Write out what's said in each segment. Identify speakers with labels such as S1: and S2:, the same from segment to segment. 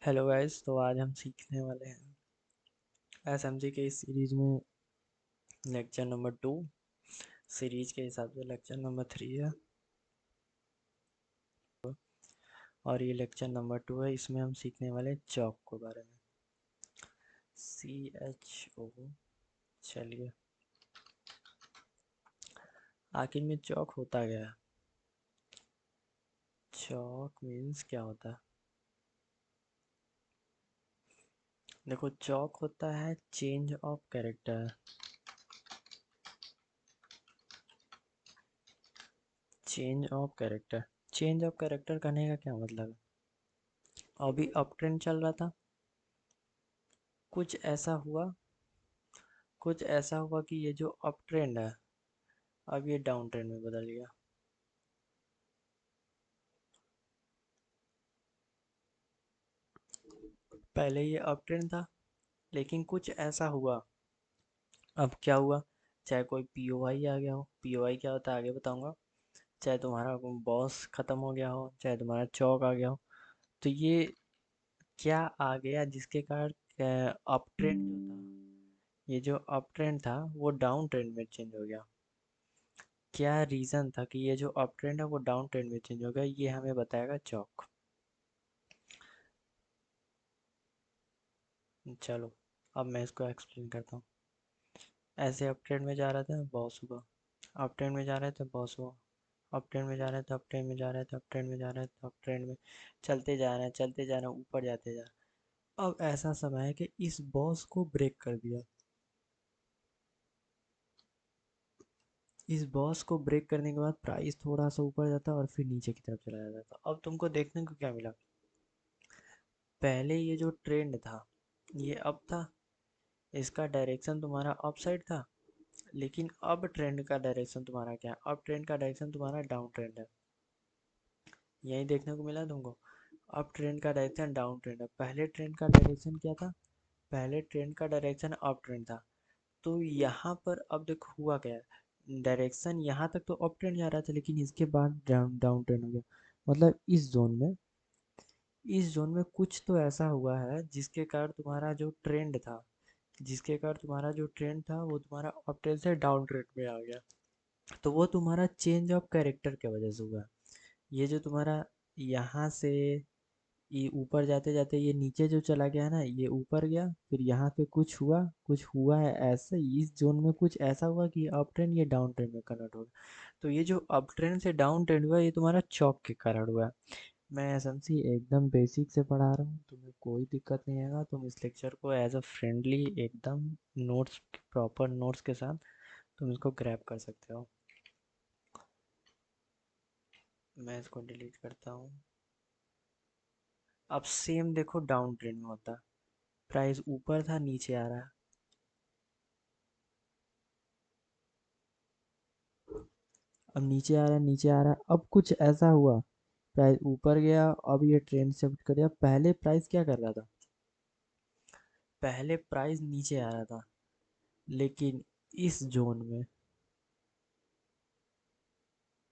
S1: Hello guys. तो आज हम सीखने वाले हैं एसएमजी के इस सीरीज में लेक्चर नंबर 2। सीरीज के हिसाब से लेक्चर नंबर 3 है और ये लेक्चर नंबर 2 है। इसमें हम सीखने वाले हैं चौक के बारे में। CHO। चलिए, आखिर में चौक होता क्या है? चौक मीन्स क्या होता है? देखो, चौक होता है change of character. Change of character. Change of character करने का क्या मतलब है? अभी अप ट्रेंड चल रहा था, कुछ ऐसा हुआ कि ये जो अप ट्रेंड है अब ये डाउन ट्रेंड में बदल गया। पहले ये अप ट्रेंड था, लेकिन कुछ ऐसा हुआ। अब क्या हुआ? चाहे कोई पीओआई आ गया हो। पीओआई क्या होता है आगे बताऊंगा। चाहे तुम्हारा बॉस खत्म हो गया हो, चाहे तुम्हारा चौक आ गया हो। तो ये क्या आ गया जिसके कारण अप ट्रेंड जो था, ये जो अप ट्रेंड था वो डाउन ट्रेंड में चेंज हो गया। क्या रीज़न था कि ये जो अप ट्रेंड है वो डाउन ट्रेंड में चेंज हो गया? ये हमें बताएगा चौक। चलो, अब मैं इसको एक्सप्लेन करता हूँ। ऐसे अप ट्रेंड में जा रहा था, बॉस हुआ। अप ट्रेंड में जा रहे थे, बॉस हुआ। अप ट्रेंड में जा रहे थे, अप ट्रेंड में जा रहे थे, अप ट्रेंड में जा रहे थे, अप ट्रेंड में चलते जा रहे हैं, चलते जा रहे हैं, ऊपर जाते जा रहे हैं। अब ऐसा समय है कि इस बॉस को ब्रेक कर दिया। इस बॉस को ब्रेक करने के बाद प्राइस थोड़ा सा ऊपर जाता और फिर नीचे की तरफ चला जाता था। अब तुमको देखने को क्या मिला? पहले ये जो ट्रेंड था ये अप था, इसका डायरेक्शन तुम्हारा अप साइड था। लेकिन अब ट्रेंड का डायरेक्शन तुम्हारा क्या है? अब ट्रेंड का डायरेक्शन तुम्हारा डाउन ट्रेंड है। यही देखने को मिला तुमको। अब ट्रेंड का डायरेक्शन डाउन ट्रेंड है। पहले ट्रेंड का डायरेक्शन क्या था? पहले ट्रेंड का डायरेक्शन अप ट्रेंड था। तो यहाँ पर अब देखो हुआ क्या है। डायरेक्शन यहाँ तक तो अप ट्रेंड जा रहा था, लेकिन इसके बाद डाउन डाउन ट्रेंड हो गया। मतलब इस जोन में कुछ तो ऐसा हुआ है जिसके कारण तुम्हारा जो ट्रेंड था, वो तुम्हारा अप ट्रेंड से डाउन ट्रेंड में आ गया। तो वो तुम्हारा चेंज ऑफ कैरेक्टर की वजह से हुआ। ये जो तुम्हारा यहाँ से ये ऊपर जाते जाते ये नीचे जो चला गया ना, ये ऊपर गया, फिर यहाँ पे कुछ हुआ है ऐसे इस जोन में कुछ ऐसा हुआ कि अप ट्रेंड ये डाउन ट्रेंड में कन्वर्ट हो गया। तो ये जो अप ट्रेंड से डाउन ट्रेंड हुआ ये तुम्हारा चौक के कारण हुआ है। मैं एसएमसी एकदम बेसिक से पढ़ा रहा हूँ, तुम्हें कोई दिक्कत नहीं आएगा। तुम इस लेक्चर को एज अ फ्रेंडली एकदम नोट्स, प्रॉपर नोट्स के साथ तुम इसको ग्रैब कर सकते हो। मैं इसको डिलीट करता हूँ। अब सेम देखो डाउन ट्रेंड में होता, प्राइस ऊपर था नीचे आ रहा है। अब नीचे आ रहा है, नीचे आ रहा है। अब कुछ ऐसा हुआ, प्राइस ऊपर गया। अब ये ट्रेंड शिफ्ट कर दिया। पहले प्राइस क्या कर रहा था? पहले प्राइस नीचे आ रहा था, लेकिन इस जोन में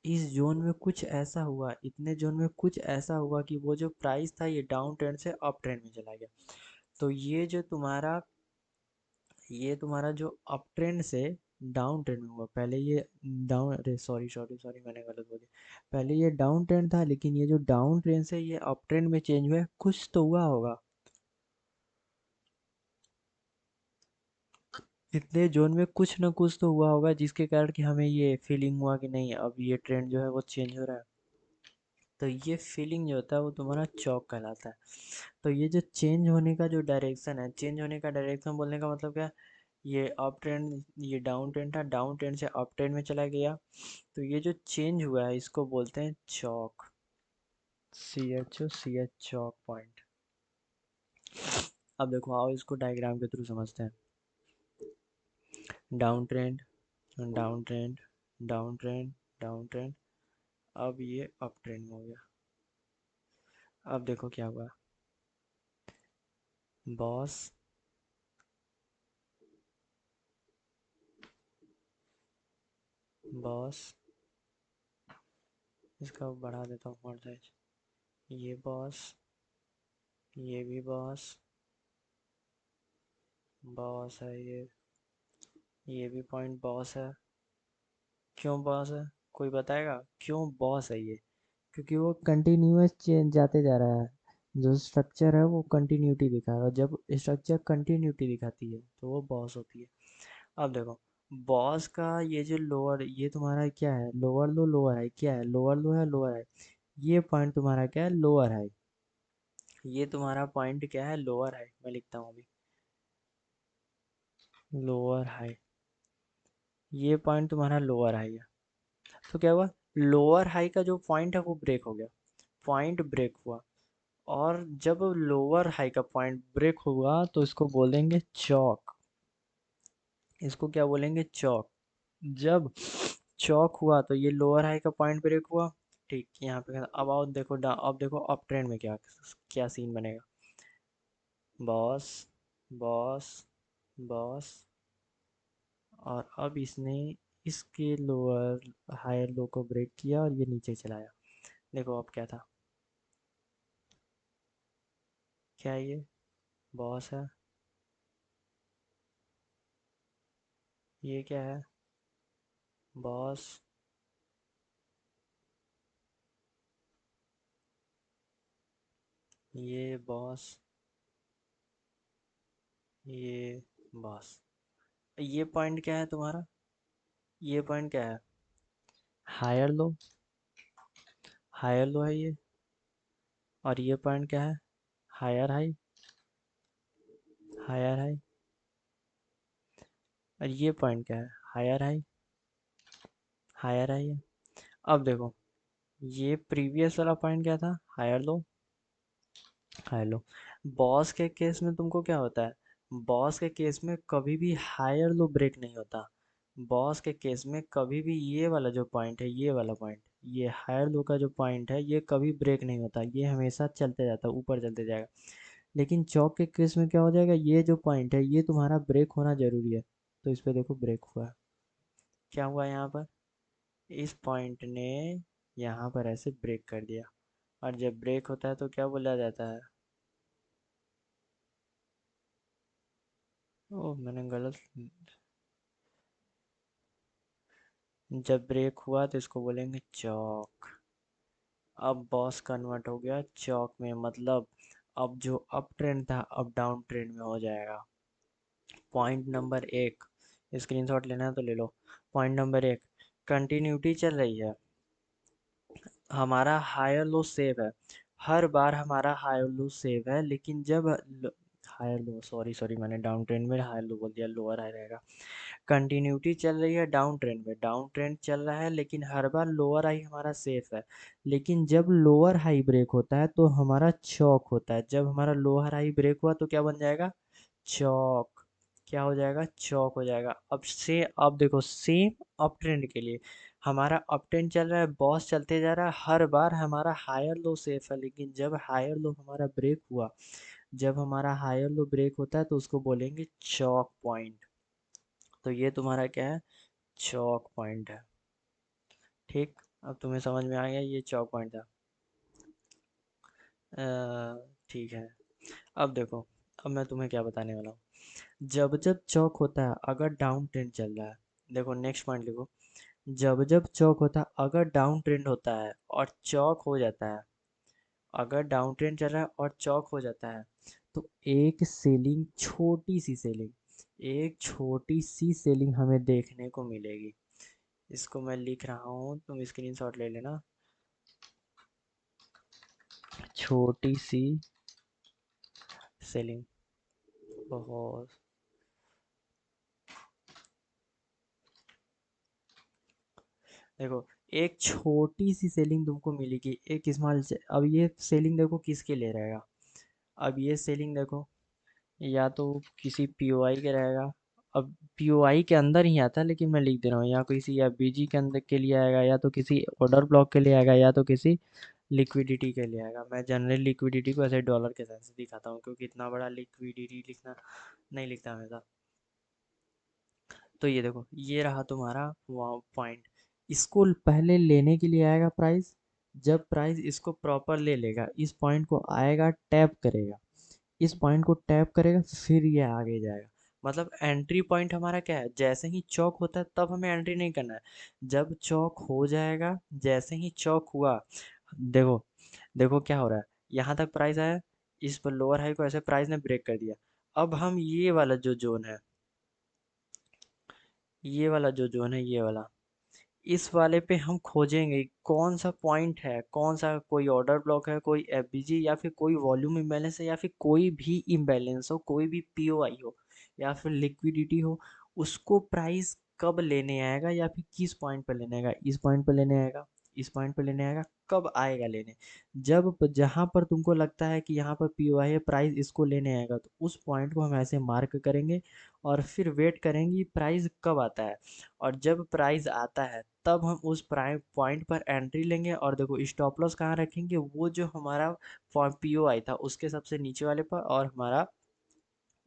S1: इस जोन में कुछ ऐसा हुआ, इतने जोन में कुछ ऐसा हुआ कि वो जो प्राइस था ये डाउन ट्रेंड से अप ट्रेंड में चला गया। तो ये तुम्हारा जो अप ट्रेंड से डाउन ट्रेंड में हुआ। पहले ये डाउन, अरे सॉरी सॉरी सॉरी, मैंने गलत बोली। पहले ये डाउन ट्रेंड था, लेकिन ये जो डाउन ट्रेंड से ये अप ट्रेंड में चेंज हुआ है, कुछ तो हुआ होगा। इतने जोन में कुछ ना कुछ तो हुआ होगा जिसके कारण कि हमें ये फीलिंग हुआ कि नहीं, अब ये ट्रेंड जो है वो चेंज हो रहा है। तो ये फीलिंग जो होता है वो तुम्हारा चौक कहलाता है। तो ये जो चेंज होने का जो डायरेक्शन है, चेंज होने का डायरेक्शन बोलने का मतलब क्या? ये अप ट्रेंड, ये डाउन ट्रेंड था, डाउन ट्रेंड से अप ट्रेंड में चला गया। तो ये जो चेंज हुआ है इसको बोलते हैं चौक। CHO चौक पॉइंट। अब देखो आओ इसको डायग्राम के थ्रू समझते हैं। Down trend, down trend, down trend, down trend. अब ये अप ट्रेंड में हो गया। अब देखो क्या हुआ। बॉस, बॉस, इसका बढ़ा देता हूँ फॉन्ट साइज। ये बॉस, ये भी बॉस, बॉस है ये भी पॉइंट बॉस है। क्यों बॉस है, कोई बताएगा क्यों बॉस है ये? क्योंकि वो कंटिन्यूअस चेंज जाते जा रहा है। जो स्ट्रक्चर है वो कंटिन्यूटी दिखा रहा है, जब स्ट्रक्चर कंटिन्यूटी दिखाती है तो वो बॉस होती है। अब देखो, बॉस का ये जो लोअर, ये तुम्हारा क्या है, लोअर लो लोअर हाई, क्या है लोअर लो है लोअर हाई, ये पॉइंट तुम्हारा क्या है, लोअर हाई। ये तुम्हारा पॉइंट क्या है, लोअर हाई। मैं लिखता हूँ अभी, लोअर हाई। ये पॉइंट तुम्हारा लोअर हाई है। तो क्या हुआ, लोअर हाई का जो पॉइंट है वो ब्रेक हो गया, पॉइंट ब्रेक हुआ। और जब लोअर हाई का पॉइंट ब्रेक हुआ तो इसको बोलेंगे चौक। इसको क्या बोलेंगे, चौक। जब चौक हुआ तो ये लोअर हाई का पॉइंट ब्रेक हुआ। ठीक, यहाँ पे अब आओ देखो अब देखो अप ट्रेंड में क्या क्या सीन बनेगा। बॉस, बॉस, बॉस, और अब इसने इसके लोअर हायर लो को ब्रेक किया और ये नीचे चलाया। देखो अब क्या था, क्या है ये, बॉस है। ये क्या है, बॉस, ये बॉस, ये बॉस। ये पॉइंट क्या है तुम्हारा, ये पॉइंट क्या है, हायर लो, हायर लो है ये। और ये पॉइंट क्या है, हायर हाई, हायर हाई। और ये पॉइंट क्या है, हायर हाई, हायर हाई है। अब देखो, ये प्रीवियस वाला पॉइंट क्या था, higher low, higher low. BOS के केस में तुमको क्या होता है, बॉस के केस में कभी भी हायर लो ब्रेक नहीं होता। बॉस के केस में कभी भी ये वाला जो पॉइंट है, ये वाला पॉइंट, ये हायर लो का जो पॉइंट है, ये कभी ब्रेक नहीं होता, ये हमेशा चलते जाता है, ऊपर चलते जाएगा। लेकिन चौक के केस में क्या हो जाएगा, ये जो पॉइंट है ये तुम्हारा ब्रेक होना जरूरी है। तो इस पे देखो ब्रेक हुआ है। क्या हुआ यहाँ पर, इस पॉइंट ने यहाँ पर ऐसे ब्रेक कर दिया। और जब ब्रेक होता है तो क्या बोला जाता है, ओह मैंने गलत, जब ब्रेक हुआ तो इसको बोलेंगे चौक। अब बॉस कन्वर्ट हो गया चौक में, मतलब अब जो अप ट्रेंड था अब डाउन ट्रेंड में हो जाएगा। पॉइंट नंबर एक, स्क्रीनशॉट लेना है तो ले लो। पॉइंट नंबर एक, कंटिन्यूटी चल रही है, हमारा हायर लो सेव है, हर बार हमारा हायर लो सेव है। लेकिन जब हायर लो, सॉरी सॉरी मैंने डाउन ट्रेंड में हायर लो बोल दिया, लोअर हाई रहेगा। कंटिन्यूटी चल रही है डाउन ट्रेंड में, डाउन ट्रेंड चल रहा है, लेकिन हर बार लोअर हाई हमारा सेफ है। लेकिन जब लोअर हाई ब्रेक होता है तो हमारा चौक होता है। जब हमारा लोअर हाई ब्रेक हुआ तो क्या बन जाएगा, चौक। क्या हो जाएगा, चौक हो जाएगा। अब देखो सेम अप ट्रेंड के लिए, हमारा अप ट्रेंड चल रहा है, बॉस चलते जा रहा है, हर बार हमारा हायर लो सेफ है। लेकिन जब हायर लो हमारा ब्रेक हुआ, जब हमारा हायर लो ब्रेक होता है तो उसको बोलेंगे चौक पॉइंट। तो ये तुम्हारा क्या है, चौक पॉइंट है। ठीक, अब तुम्हें समझ में आ गया ये चौक पॉइंट था। ठीक है। अब देखो, अब मैं तुम्हें क्या बताने वाला हूँ। जब जब चौक होता है अगर डाउन ट्रेंड चल रहा है, देखो नेक्स्ट पॉइंट लिखो, जब जब चौक होता है अगर डाउन ट्रेंड होता है और चौक हो जाता है, अगर डाउन ट्रेंड चल रहा है और चौक हो जाता है, तो एक सेलिंग, छोटी सी सेलिंग, एक छोटी सी सेलिंग हमें देखने को मिलेगी। इसको मैं लिख रहा हूँ, तुम स्क्रीनशॉट ले लेना। छोटी सी सेलिंग, बहुत, देखो एक छोटी सी सेलिंग तुमको मिलेगी, एक स्मॉल से। अब ये सेलिंग देखो किसके लिए रहेगा, अब ये सेलिंग देखो या तो किसी पीओआई के रहेगा। अब पीओआई के अंदर ही आता है, लेकिन मैं लिख दे रहा हूँ, या किसी एफबीजी के अंदर के लिए आएगा, या तो किसी ऑर्डर ब्लॉक के लिए आएगा, या तो किसी लिक्विडिटी के लिए आएगा। मैं जनरल लिक्विडिटी को ऐसे डॉलर के साथ से दिखाता हूँ, क्योंकि इतना बड़ा लिक्विडिटी लिखना नहीं लिखता हमेशा। तो ये देखो, ये रहा तुम्हारा वहाँ पॉइंट। इसको पहले लेने के लिए आएगा प्राइस, जब प्राइस इसको प्रॉपर ले लेगा, इस पॉइंट को आएगा टैप करेगा, इस पॉइंट को टैप करेगा फिर ये आगे जाएगा। मतलब एंट्री पॉइंट हमारा क्या है, जैसे ही चौक होता है तब हमें एंट्री नहीं करना है, जब चौक हो जाएगा, जैसे ही चौक हुआ, देखो देखो क्या हो रहा है, यहाँ तक प्राइस आया, इस पर लोअर हाई को ऐसे प्राइस ने ब्रेक कर दिया। अब हम ये वाला जो जोन है, ये वाला जो जोन है, ये वाला, इस वाले पे हम खोजेंगे कौन सा पॉइंट है, कौन सा कोई ऑर्डर ब्लॉक है, कोई एफबीजी, या फिर कोई वॉल्यूम इम्बैलेंस है, या फिर कोई भी इम्बैलेंस हो, कोई भी पीओआई हो, या फिर लिक्विडिटी हो, उसको प्राइस कब लेने आएगा, या फिर किस पॉइंट पर लेने आएगा, इस पॉइंट पर लेने आएगा, इस पॉइंट पर लेने आएगा, कब आएगा लेने, जहाँ पर तुमको लगता है कि यहाँ पर पीओआई है, प्राइस इसको लेने आएगा, तो उस पॉइंट को हम ऐसे मार्क करेंगे और फिर वेट करेंगे प्राइस कब आता है। और जब प्राइस आता है तब हम उस प्राइम पॉइंट पर एंट्री लेंगे, और देखो स्टॉप लॉस कहाँ रखेंगे, वो जो हमारा पीओआई था उसके सबसे नीचे वाले पर, और हमारा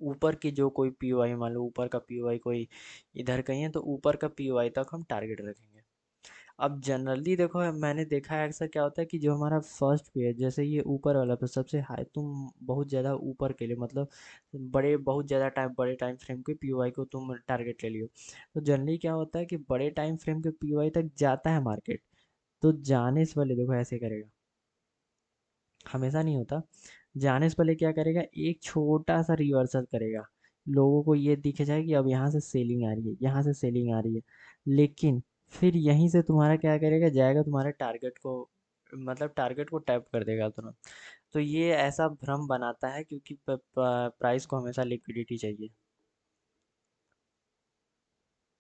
S1: ऊपर की जो कोई पीओआई, मान लो ऊपर का पीओआई कोई इधर कहीं है, तो ऊपर का पीओआई तक हम टारगेट रखेंगे। अब जनरली देखो, मैंने देखा है अक्सर क्या होता है कि जो हमारा फर्स्ट पे है, जैसे ये ऊपर वाला पे सबसे हाई, तुम बहुत ज़्यादा ऊपर के लिए, मतलब बड़े बहुत ज़्यादा टाइम, बड़े टाइम फ्रेम के पीओआई को तुम टारगेट ले लियो, तो जनरली क्या होता है कि बड़े टाइम फ्रेम के पीओआई तक जाता है मार्केट, तो जाने से पहले देखो ऐसे करेगा, हमेशा नहीं होता, जाने से पहले क्या करेगा, एक छोटा सा रिवर्सल करेगा, लोगों को ये दिख जाए कि अब यहाँ से सेलिंग आ रही है, यहाँ से सेलिंग आ रही है, लेकिन फिर यहीं से तुम्हारा क्या करेगा, जाएगा तुम्हारे टारगेट को, मतलब टारगेट को टैप कर देगा तुरंत। तो ये ऐसा भ्रम बनाता है क्योंकि प्राइस को हमेशा लिक्विडिटी चाहिए।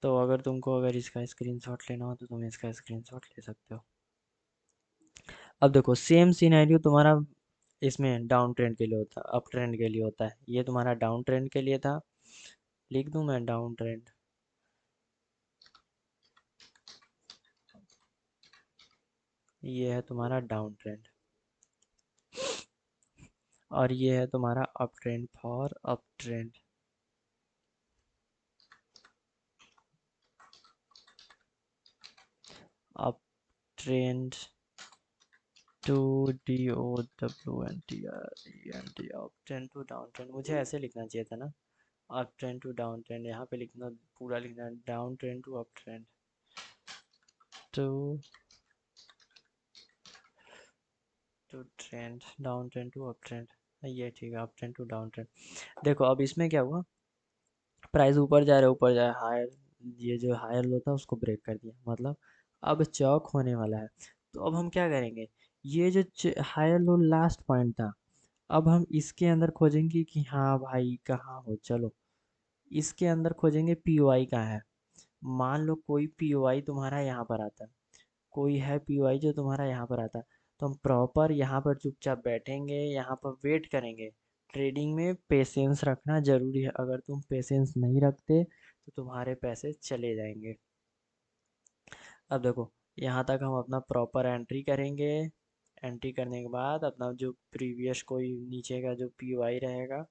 S1: तो अगर इसका स्क्रीनशॉट लेना हो तो तुम इसका स्क्रीनशॉट ले सकते हो। अब देखो सेम सिनेरियो तुम्हारा इसमें डाउन ट्रेंड के लिए होता है, अप ट्रेंड के लिए होता है, ये तुम्हारा डाउन ट्रेंड के लिए था, लिख दूं मैं डाउन ट्रेंड, ये है तुम्हारा डाउन ट्रेंड, और ये है तुम्हारा up trend for up trend. Up trend to D O W N T R E N T, up trend to down trend, मुझे ऐसे लिखना चाहिए था ना, up trend to down trend, यहाँ पे लिखना, पूरा लिखना down trend to up trend, to to trend, down trend to up trend, ये ठीक है, up trend to down trend. देखो अब इसमें क्या हुआ, प्राइस ऊपर जा रहा है, ऊपर जा रहा है, हायर, ये जो हायर लो था उसको ब्रेक कर दिया, मतलब अब चौक होने वाला है। तो अब हम क्या करेंगे, ये जो हायर लो लास्ट पॉइंट था, अब हम इसके अंदर खोजेंगे कि हाँ भाई कहाँ हो, चलो इसके अंदर खोजेंगे पीओआई कहाँ है। मान लो कोई पीओआई तुम्हारा यहाँ पर आता है, कोई है पीओआई जो तुम्हारा यहाँ पर आता है, तो हम प्रॉपर यहाँ पर चुपचाप बैठेंगे, यहाँ पर वेट करेंगे। ट्रेडिंग में पेशेंस रखना जरूरी है, अगर तुम पेशेंस नहीं रखते तो तुम्हारे पैसे चले जाएंगे। अब देखो यहाँ तक हम अपना प्रॉपर एंट्री करेंगे, एंट्री करने के बाद अपना जो प्रीवियस कोई नीचे का जो पीओआई रहेगा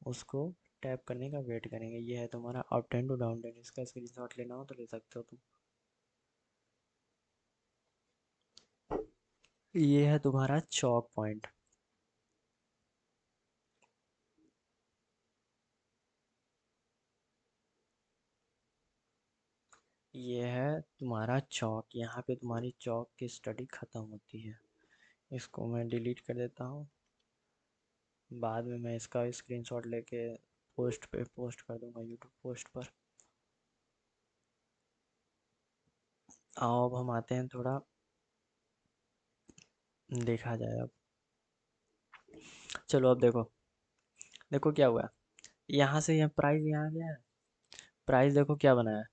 S1: उसको टैप करने का वेट करेंगे। ये है तुम्हारा up ten to down ten, इसका स्क्रीनशॉट लेना हो तो ले सकते हो तुम। ये है तुम्हारा चौक पॉइंट, ये है तुम्हारा चौक, यहाँ पे तुम्हारी चौक की स्टडी खत्म होती है। इसको मैं डिलीट कर देता हूँ, बाद में मैं इसका स्क्रीनशॉट लेके पोस्ट पे पोस्ट कर दूंगा, यूट्यूब पोस्ट पर। आओ अब हम आते हैं थोड़ा, देखा जाए अब। चलो अब देखो, देखो क्या हुआ है, यहाँ से यहाँ प्राइस यहाँ गया है, प्राइस देखो क्या बना है,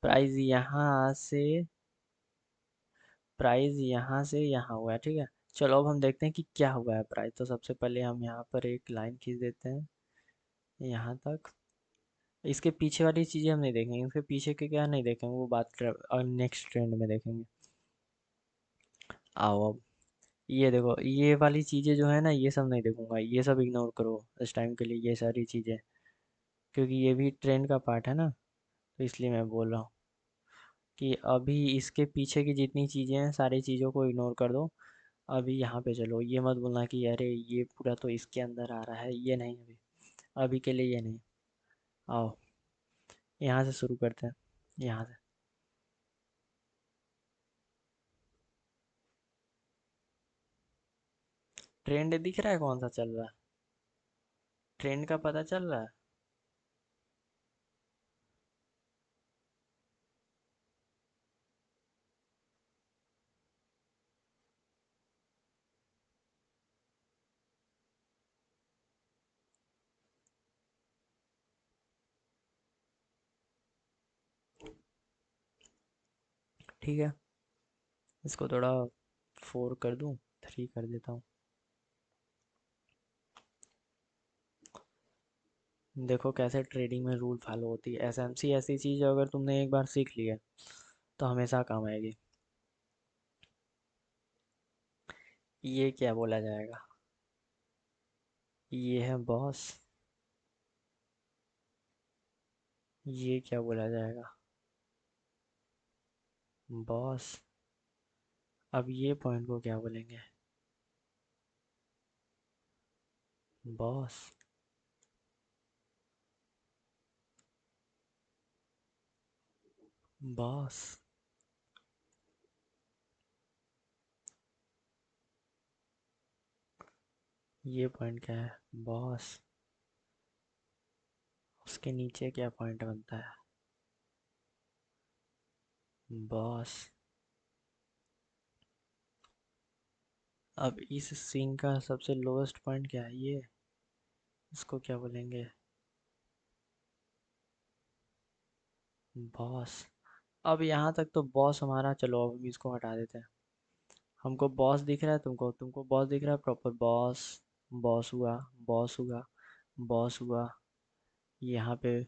S1: प्राइस यहाँ से, प्राइस यहाँ से यहाँ हुआ है, ठीक है। चलो अब हम देखते हैं कि क्या हुआ है प्राइस, तो सबसे पहले हम यहाँ पर एक लाइन खींच देते हैं यहाँ तक। इसके पीछे वाली चीज़ें हम नहीं देखेंगे, इसके पीछे के क्या नहीं देखेंगे, वो बात नेक्स्ट ट्रेंड में देखेंगे। आओ अब ये देखो, ये वाली चीज़ें जो है ना, ये सब नहीं देखूंगा, ये सब इग्नोर करो इस टाइम के लिए, ये सारी चीज़ें, क्योंकि ये भी ट्रेंड का पार्ट है ना, तो इसलिए मैं बोल रहा हूँ कि अभी इसके पीछे की जितनी चीज़ें हैं सारी चीज़ों को इग्नोर कर दो। अभी यहाँ पे चलो, ये मत बोलना कि अरे ये पूरा तो इसके अंदर आ रहा है, ये नहीं। अभी अभी के लिए ये नहीं। आओ, यहाँ से शुरू करते हैं, यहाँ से। ट्रेंड दिख रहा है कौन सा चल रहा है? ट्रेंड का पता चल रहा है? ठीक है, इसको थोड़ा 4 कर दूं, 3 कर देता हूँ। देखो कैसे ट्रेडिंग में रूल फॉलो होती है। एसएमसी ऐसी चीज़ है, अगर तुमने एक बार सीख लिया तो हमेशा काम आएगी। ये क्या बोला जाएगा? ये है बॉस। ये क्या बोला जाएगा? बॉस। अब ये पॉइंट को क्या बोलेंगे? बॉस। बॉस। ये पॉइंट क्या है? बॉस। उसके नीचे क्या पॉइंट बनता है? बॉस। अब इस स्विंग का सबसे लोएस्ट पॉइंट क्या है? ये, इसको क्या बोलेंगे? बॉस। अब यहाँ तक तो बॉस हमारा, चलो अब हम इसको हटा देते हैं। हमको बॉस दिख रहा है, तुमको तुमको बॉस दिख रहा है प्रॉपर बॉस। बॉस हुआ, बॉस हुआ, बॉस हुआ, यहाँ पे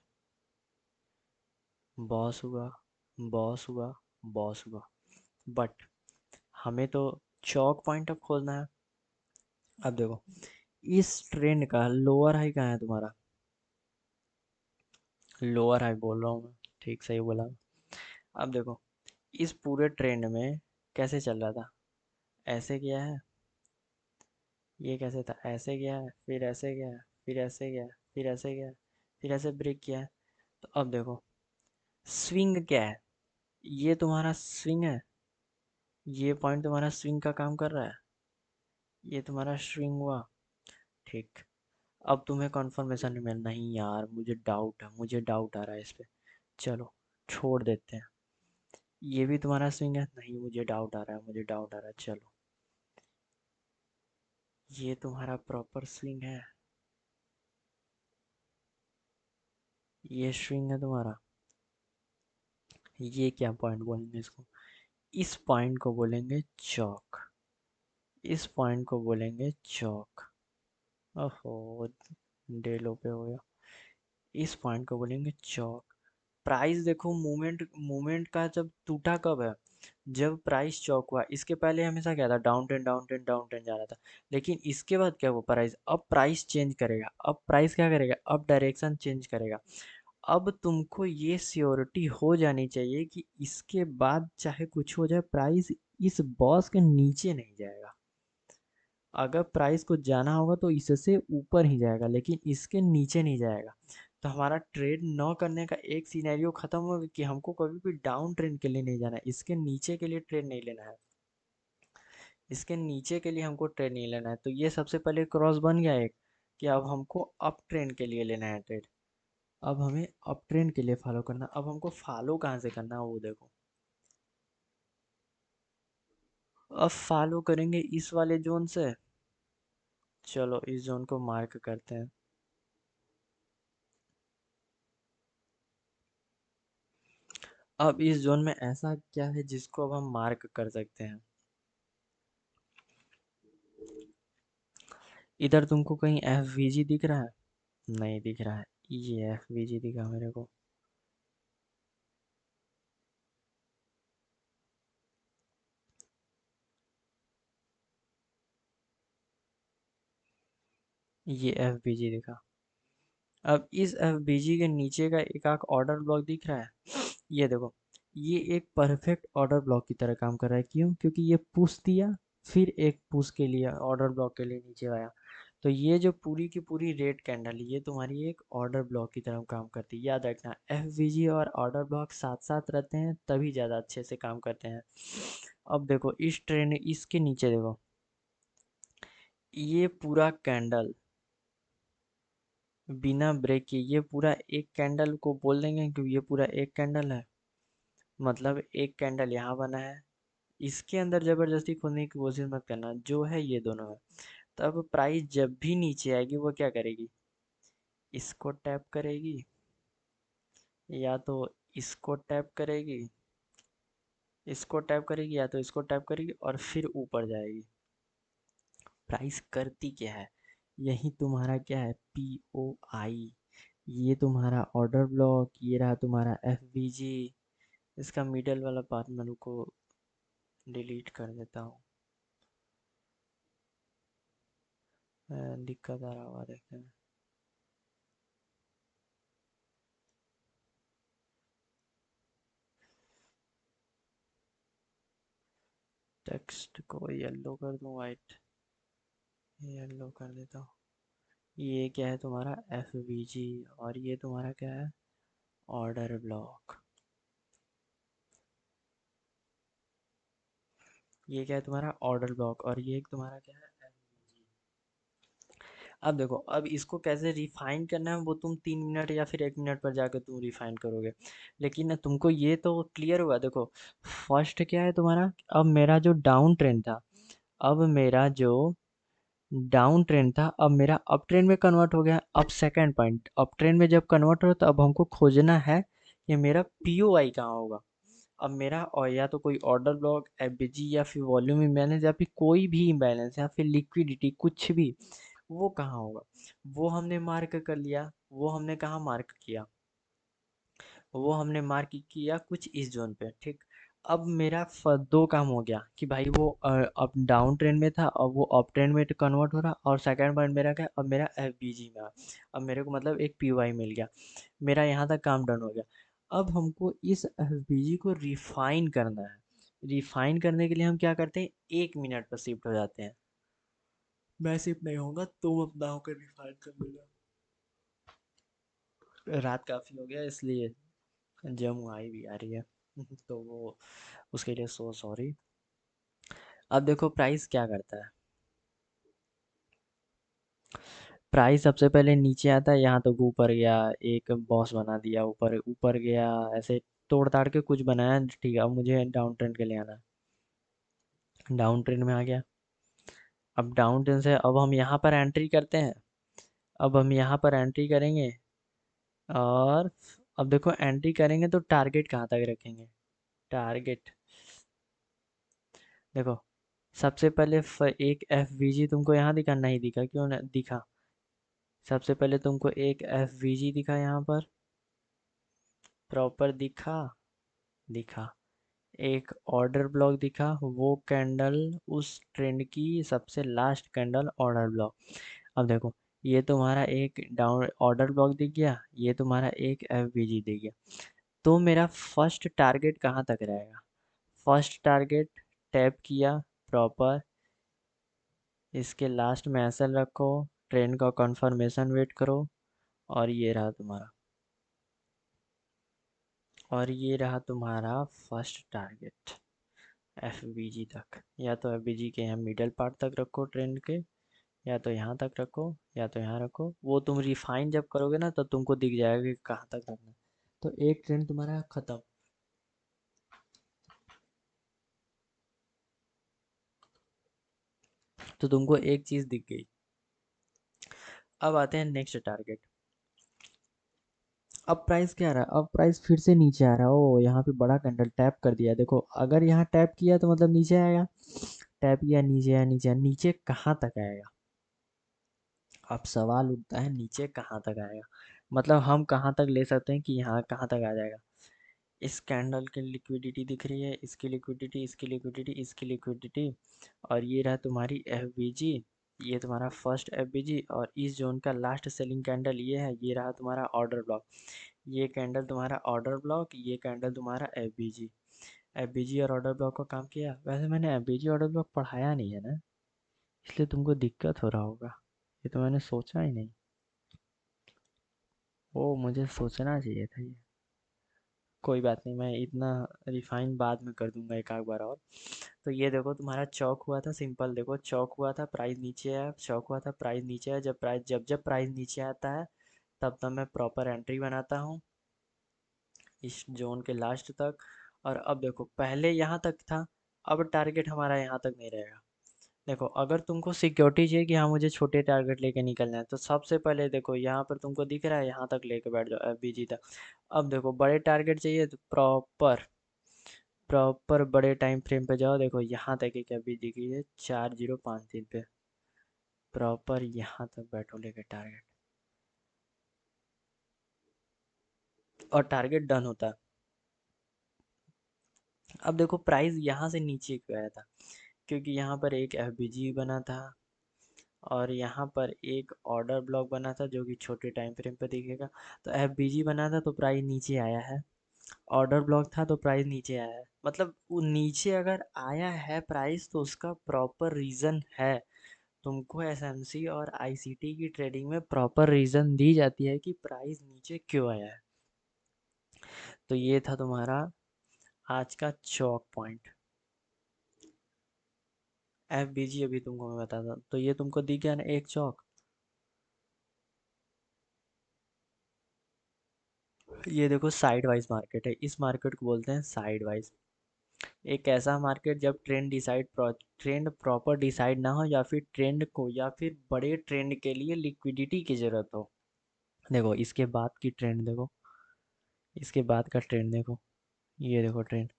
S1: बॉस हुआ, बॉस हुआ, बॉस हुआ। बट हमें तो चौक पॉइंट अब खोजना है। अब देखो, इस ट्रेंड का लोअर हाई कहाँ है तुम्हारा? लोअर हाई बोल रहा हूँ मैं, ठीक सही बोला। अब देखो, इस पूरे ट्रेंड में कैसे चल रहा था? ऐसे गया है, ये कैसे था? ऐसे गया है, फिर ऐसे गया है, फिर ऐसे गया है, फिर ऐसे गया है, फिर ऐसे ब्रेक किया है। तो अब देखो, स्विंग क्या है? ये तुम्हारा स्विंग है। ये पॉइंट तुम्हारा स्विंग का काम कर रहा है। ये तुम्हारा स्विंग हुआ। ठीक। अब तुम्हें कॉन्फर्मेशन नहीं मिल, नहीं यार मुझे डाउट है, मुझे डाउट आ रहा है इस पे। चलो छोड़ देते हैं। ये भी तुम्हारा स्विंग है, नहीं मुझे डाउट आ रहा है, मुझे डाउट आ रहा है। चलो, ये तुम्हारा प्रॉपर स्विंग है। ये स्विंग है तुम्हारा। ये क्या पॉइंट बोलेंगे इसको? इस पॉइंट को बोलेंगे चौक। इस पॉइंट को बोलेंगे चौक। ओहो, डे लो पे हो गया। इस पॉइंट को बोलेंगे चौक। प्राइस देखो, मूवमेंट मूवमेंट का जब टूटा कब है? जब प्राइस चौक हुआ। इसके पहले हमेशा क्या था? Down trend, down trend, down trend जा रहा था। लेकिन इसके बाद क्या हुआ? प्राइस, अब प्राइस चेंज करेगा। अब प्राइस क्या करेगा? अब डायरेक्शन चेंज करेगा। अब तुमको ये श्योरिटी हो जानी चाहिए कि इसके बाद चाहे कुछ हो जाए, प्राइस इस बॉस के नीचे नहीं जाएगा। अगर प्राइस को जाना होगा तो इससे ऊपर ही जाएगा, लेकिन इसके नीचे नहीं जाएगा। तो हमारा ट्रेड न करने का एक सिनेरियो खत्म हो गया कि हमको कभी भी डाउन ट्रेंड के लिए नहीं जाना है, इसके नीचे के लिए ट्रेड नहीं लेना है। इसके नीचे के लिए हमको ट्रेड नहीं लेना है। तो ये सबसे पहले क्रॉस बन गया एक, कि अब हमको अप ट्रेंड के लिए लेना है ट्रेड। अब हमें अप ट्रेंड के लिए फॉलो करना। अब हमको फॉलो कहाँ से करना है वो देखो। अब फॉलो करेंगे इस वाले जोन से। चलो इस जोन को मार्क करते हैं। अब इस जोन में ऐसा क्या है जिसको अब हम मार्क कर सकते हैं? इधर तुमको कहीं एफ वी जी दिख रहा है? नहीं दिख रहा है। ये एफ वी जी दिखा मेरे को। ये एफ वी जी दिखा। अब इस एफ वी जी के नीचे का एक आख ऑर्डर ब्लॉक दिख रहा है। ये देखो, ये एक परफेक्ट ऑर्डर ब्लॉक की तरह काम कर रहा है। क्यों? क्योंकि ये पुश दिया, फिर एक पुश के लिए ऑर्डर ब्लॉक के लिए नीचे आया। तो ये जो पूरी की पूरी रेड कैंडल ये तुम्हारी एक ऑर्डर ब्लॉक की तरह काम करती है। याद रखना एफवीजी और ऑर्डर ब्लॉक साथ साथ रहते हैं तभी ज़्यादा अच्छे से काम करते हैं। अब देखो इस ट्रेंड इसके नीचे देखो, ये पूरा कैंडल बिना ब्रेक किए ये पूरा एक कैंडल को बोल देंगे क्योंकि ये पूरा एक कैंडल है। मतलब एक कैंडल यहाँ बना है, इसके अंदर जबरदस्ती खोलने की कोशिश मत करना, जो है ये दोनों है। तब प्राइस जब भी नीचे आएगी वो क्या करेगी, इसको टैप करेगी या तो इसको टैप करेगी, इसको टैप करेगी या तो इसको टैप करेगी और फिर ऊपर जाएगी। प्राइस करती क्या है, यही तुम्हारा क्या है पी ओ आई, ये तुम्हारा ऑर्डर ब्लॉक, ये रहा तुम्हारा एफ बी जी। इसका मिडल वाला पार्ट मैं रुको डिलीट कर देता हूँ, दिक्कत आ रहा होगा देखने में। टेक्स्ट को येलो कर दूँ, वाइट येलो कर देता हूँ। ये क्या है तुम्हारा एफ बी जी और ये तुम्हारा क्या है ऑर्डर ब्लॉक। ये क्या है तुम्हारा ऑर्डर ब्लॉक और ये तुम्हारा क्या है FVG। अब देखो अब इसको कैसे रिफाइन करना है वो तुम 3 मिनट या फिर 1 मिनट पर जाकर तुम रिफाइन करोगे, लेकिन ना तुमको ये तो क्लियर हुआ। देखो फर्स्ट क्या है तुम्हारा, अब मेरा जो डाउन ट्रेंड था, अब मेरा जो डाउन ट्रेंड था अब मेरा अप ट्रेंड में कन्वर्ट हो गया। अब सेकंड पॉइंट, अप ट्रेंड में जब कन्वर्ट हो तो अब हमको खोजना है कि मेरा पीओआई कहाँ होगा। अब मेरा और या तो कोई ऑर्डर ब्लॉक एफबीजी या फिर वॉल्यूम इम्बैलेंस या फिर कोई भी इम्बैलेंस या फिर लिक्विडिटी कुछ भी, वो कहाँ होगा वो हमने मार्क कर लिया। वो हमने कहाँ मार्क किया, वो हमने मार्क किया कुछ इस जोन पे, ठीक। अब मेरा दो काम हो गया कि भाई वो अप डाउन ट्रेंड में था अब वो अप ट्रेंड में कन्वर्ट हो रहा, और सेकंड पॉइंट मेरा क्या, अब मेरा एफबीजी में अब मेरे को मतलब एक पीवाई मिल गया। मेरा यहाँ तक काम डन हो गया। अब हमको इस एफबीजी को रिफाइन करना है। रिफाइन करने के लिए हम क्या करते हैं, 1 मिनट पर शिफ्ट हो जाते हैं। मैं शिफ्ट नहीं होगा, तुम अपना होकर रिफाइन कर लेना। रात काफ़ी हो गया इसलिए जम आई भी आ रही है तो वो उसके लिए सो सॉरी। अब देखो प्राइस क्या करता है, प्राइस सबसे पहले नीचे आता है, यहाँ तो ऊपर गया, एक बॉस बना दिया, ऊपर ऊपर गया, ऐसे तोड़ ताड़ के कुछ बनाया, ठीक है। अब मुझे डाउन ट्रेंड के लिए आना है, डाउन ट्रेंड में आ गया। अब डाउन ट्रेंड से अब हम यहाँ पर एंट्री करते हैं, अब हम यहाँ पर एंट्री करेंगे और अब देखो एंट्री करेंगे तो टारगेट कहाँ तक रखेंगे, टारगेट देखो सबसे पहले एक एफ वी जी तुमको यहाँ दिखा, नहीं दिखा, क्यों नहीं दिखा, सबसे पहले तुमको एक एफ वी जी दिखा, यहाँ पर प्रॉपर दिखा, दिखा एक ऑर्डर ब्लॉक दिखा, वो कैंडल उस ट्रेंड की सबसे लास्ट कैंडल ऑर्डर ब्लॉक। अब देखो ये तुम्हारा एक डाउन ऑर्डर ब्लॉक दिख गया, ये तुम्हारा एक एफ वी जी दिख गया। तो मेरा फर्स्ट टारगेट कहाँ तक रहेगा, फर्स्ट टारगेट टैप किया प्रॉपर, इसके लास्ट में ऐसा रखो, ट्रेन का कंफर्मेशन वेट करो, और ये रहा तुम्हारा, और ये रहा तुम्हारा फर्स्ट टारगेट एफ बी जी तक। या तो एफ बी जी के यहाँ मिडल पार्ट तक रखो ट्रेन के, या तो यहाँ तक रखो, या तो यहाँ रखो, वो तुम रिफाइन जब करोगे ना तो तुमको दिख जाएगा कि कहाँ तक रखना है। तो एक ट्रेन तुम्हारा खत्म। तो तुमको एक चीज दिख गई। अब आते हैं नेक्स्ट टारगेट। अब प्राइस क्या आ रहा है, अब प्राइस फिर से नीचे आ रहा है, ओ यहाँ पे बड़ा कैंडल टैप कर दिया, देखो अगर यहाँ टैप किया तो मतलब नीचे आएगा, टैप किया नीचे आया, नीचे आया, नीचे कहाँ तक आएगा। अब सवाल उठता है नीचे कहाँ तक आएगा, मतलब हम कहाँ तक ले सकते हैं कि यहाँ कहाँ तक आ जाएगा। इस कैंडल की लिक्विडिटी दिख रही है, इसकी लिक्विडिटी, इसकी लिक्विडिटी, इसकी लिक्विडिटी, और ये रहा तुम्हारी एफ बी जी, ये तुम्हारा फर्स्ट एफ बी जी, और इस जोन का लास्ट सेलिंग कैंडल ये है, ये रहा तुम्हारा ऑर्डर ब्लॉक, ये कैंडल तुम्हारा ऑर्डर ब्लॉक, ये कैंडल तुम्हारा एफ बी जी। एफबीजी और ऑर्डर ब्लॉक का काम किया। वैसे मैंने एफबीजी ऑर्डर ब्लॉक पढ़ाया नहीं है ना, इसलिए तुमको दिक्कत हो रहा होगा। ये तो मैंने सोचा ही नहीं। ओ, मुझे सोचना चाहिए था ये। कोई बात नहीं, मैं इतना रिफाइन बाद में कर दूंगा एक आध बार और। तो ये देखो तुम्हारा चौक हुआ था, सिंपल देखो चौक हुआ था, प्राइस नीचे आया, चौक हुआ था, प्राइस नीचे आया। जब प्राइस नीचे आता है तब तब मैं प्रॉपर एंट्री बनाता हूँ इस जोन के लास्ट तक। और अब देखो पहले यहाँ तक था, अब टारगेट हमारा यहाँ तक नहीं रहेगा। देखो अगर तुमको सिक्योरिटी चाहिए कि हाँ मुझे छोटे टारगेट लेके निकलना है, तो सबसे पहले देखो यहाँ पर तुमको दिख रहा है, यहाँ तक लेके बैठ जाओ एफबीजी तक। अब देखो बड़े टारगेट चाहिए तो प्रॉपर प्रॉपर बड़े टाइम फ्रेम पे जाओ। देखो यहाँ तक एक एफबीजी की है 4053 पे, प्रॉपर यहाँ तक बैठो लेके टारगेट, और टारगेट डन होता है। अब देखो प्राइस यहाँ से नीचे क्यों आया था, क्योंकि यहाँ पर एक एफबीजी बना था और यहाँ पर एक ऑर्डर ब्लॉक बना था जो कि छोटे टाइम फ्रेम पे दिखेगा। तो एफबीजी बना था तो प्राइस नीचे आया है, ऑर्डर ब्लॉक था तो प्राइस नीचे आया है। मतलब वो नीचे अगर आया है प्राइस तो उसका प्रॉपर रीज़न है। तुमको एसएमसी और आईसीटी की ट्रेडिंग में प्रॉपर रीज़न दी जाती है कि प्राइस नीचे क्यों आया है। तो ये था तुम्हारा आज का चौक पॉइंट। एफबीजी अभी तुमको मैं बताता, तो ये तुमको दिख गया ना एक चौक। ये देखो साइड वाइज मार्केट है, इस मार्केट को बोलते हैं साइड वाइज। एक ऐसा मार्केट जब ट्रेंड प्रॉपर डिसाइड ना हो, या फिर ट्रेंड को या फिर बड़े ट्रेंड के लिए लिक्विडिटी की ज़रूरत हो। देखो इसके बाद की ट्रेंड देखो, इसके बाद का ट्रेंड देखो, ये देखो ट्रेंड।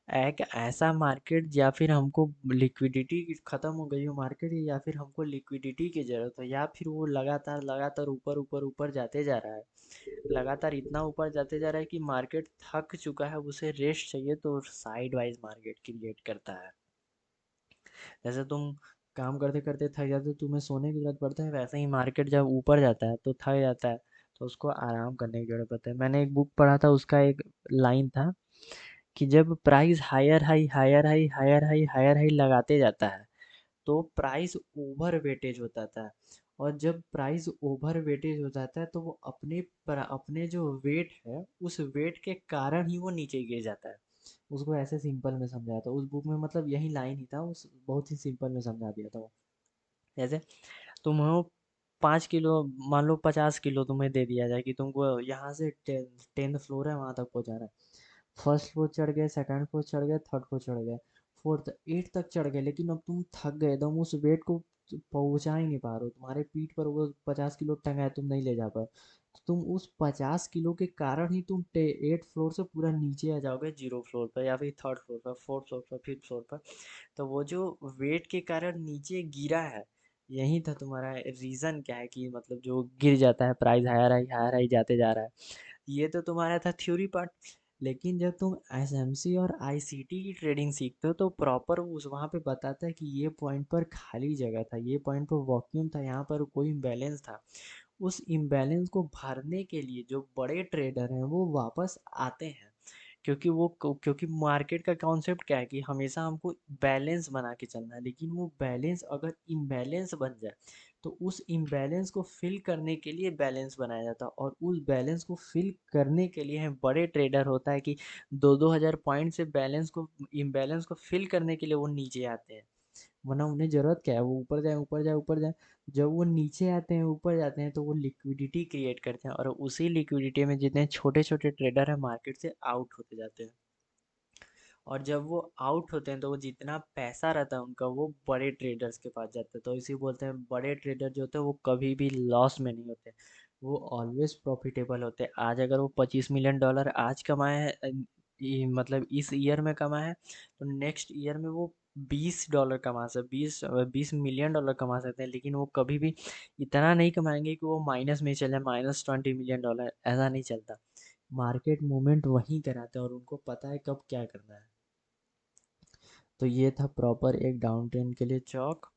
S1: एक ऐसा मार्केट या फिर हमको लिक्विडिटी ख़त्म हो गई हो मार्केट, या फिर हमको लिक्विडिटी की ज़रूरत है, या फिर वो लगातार लगातार ऊपर ऊपर ऊपर जाते जा रहा है, लगातार इतना ऊपर जाते जा रहा है कि मार्केट थक चुका है, उसे रेस्ट चाहिए, तो साइड वाइज मार्केट क्रिएट करता है। जैसे तुम काम करते करते थक जाते हो, तुम्हें सोने की जरूरत पड़ता है, वैसे ही मार्केट जब ऊपर जाता है तो थक जाता है, तो उसको आराम करने की जरूरत पड़ता है। मैंने एक बुक पढ़ा था, उसका एक लाइन था कि जब price higher high higher high higher high higher high लगाते जाता है तो प्राइस ओवर वेटेज हो जाता है। और जब प्राइस ओवर वेटेज हो जाता है तो वो अपने जो वेट है उस वेट के कारण ही वो नीचे गिर जाता है। उसको ऐसे सिंपल में समझाया था उस बुक में, मतलब यही लाइन ही था, उस बहुत ही सिंपल में समझा दिया था वो। जैसे तुम हो 5 किलो, मान लो 50 किलो तुम्हें दे दिया जाए कि तुमको यहाँ से 10th फ्लोर है वहां तक पहुंचाना है। फर्स्ट फ्लोर चढ़ गए, सेकंड फ्लोर चढ़ गए, थर्ड फ्लोर चढ़ गए, फोर्थ 8 तक चढ़ गए, लेकिन अब तुम थक गए, तुम उस वेट को पहुंचा ही नहीं पा रहे हो, तुम्हारे पीठ पर वो 50 किलो टंगा है, तुम नहीं ले जा पा रहे हो। तो तुम उस 50 किलो के कारण ही तुम 8 फ्लोर से पूरा नीचे आ जाओगे, 0 फ्लोर पर या फिर थर्ड फ्लोर पर, फोर्थ फ्लोर पर, फिफ्थ फ्लोर पर। तो वो जो वेट के कारण नीचे गिरा है, यही था तुम्हारा रीजन, क्या है कि मतलब जो गिर जाता है प्राइस हायर हाई जाते जा रहा है। ये तो तुम्हारा था थ्योरी पार्ट। लेकिन जब तुम एसएमसी और आईसीटी की ट्रेडिंग सीखते हो तो प्रॉपर उस वहाँ पे बताता है कि ये पॉइंट पर खाली जगह था, ये पॉइंट पर वॉक्यूम था, यहाँ पर कोई इम्बैलेंस था। उस इम्बैलेंस को भरने के लिए जो बड़े ट्रेडर हैं वो वापस आते हैं, क्योंकि मार्केट का कॉन्सेप्ट क्या है कि हमेशा हमको बैलेंस बना के चलना है, लेकिन वो बैलेंस अगर इम्बैलेंस बन जाए तो उस इम्बैलेंस को फिल करने के लिए बैलेंस बनाया जाता है, और उस बैलेंस को फिल करने के लिए बड़े ट्रेडर होता है कि 2-2 हज़ार पॉइंट से बैलेंस को इम्बैलेंस को फिल करने के लिए वो नीचे आते हैं। वरना उन्हें ज़रूरत क्या है, वो ऊपर जाए ऊपर जाए ऊपर जाए। जब वो नीचे आते हैं ऊपर जाते हैं तो वो लिक्विडिटी क्रिएट करते हैं, और उसी लिक्विडिटी में जितने छोटे छोटे ट्रेडर हैं मार्केट से आउट होते जाते हैं। और जब वो आउट होते हैं तो वो जितना पैसा रहता है उनका वो बड़े ट्रेडर्स के पास जाता है। तो इसी बोलते हैं बड़े ट्रेडर जो होते हैं वो कभी भी लॉस में नहीं होते, वो ऑलवेज प्रॉफिटेबल होते हैं। आज अगर वो $25 मिलियन आज कमाए हैं, मतलब इस ईयर में कमाए हैं, तो नेक्स्ट ईयर में वो $20 कमा सकते, 20 मिलियन डॉलर कमा सकते हैं। लेकिन वो कभी भी इतना नहीं कमाएंगे कि वो माइनस में चले, -$20 मिलियन, ऐसा नहीं चलता। मार्केट मूवमेंट वहीं कराते हैं और उनको पता है कब क्या करना है। तो ये था प्रॉपर एक डाउन ट्रेंड के लिए चौक।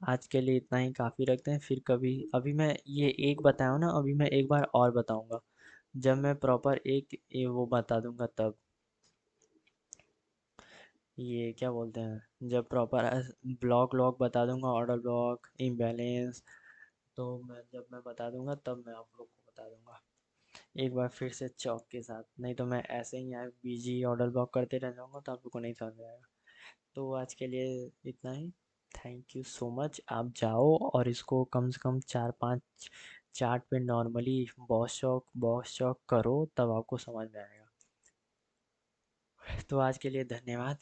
S1: आज के लिए इतना ही काफ़ी रखते हैं, फिर कभी, अभी मैं ये एक बताया ना, अभी मैं एक बार और बताऊंगा जब मैं प्रॉपर एक वो बता दूंगा तब। ये क्या बोलते हैं, जब प्रॉपर ब्लॉक व्लॉक बता दूंगा, ऑर्डर ब्लॉक, इम्बैलेंस, तो मैं बता दूंगा तब मैं आप लोग को बता दूंगा एक बार फिर से चौक के साथ। नहीं तो मैं ऐसे ही यहाँ बीजी ऑर्डर ब्लॉक करते रह जाऊंगा तो आप लोग को नहीं समझ में आएगा। तो आज के लिए इतना ही। Thank you so much. आप जाओ और इसको कम से कम 4-5 चार्ट पे नॉर्मली बॉस चौक करो, तब आपको समझ में आएगा। तो आज के लिए धन्यवाद।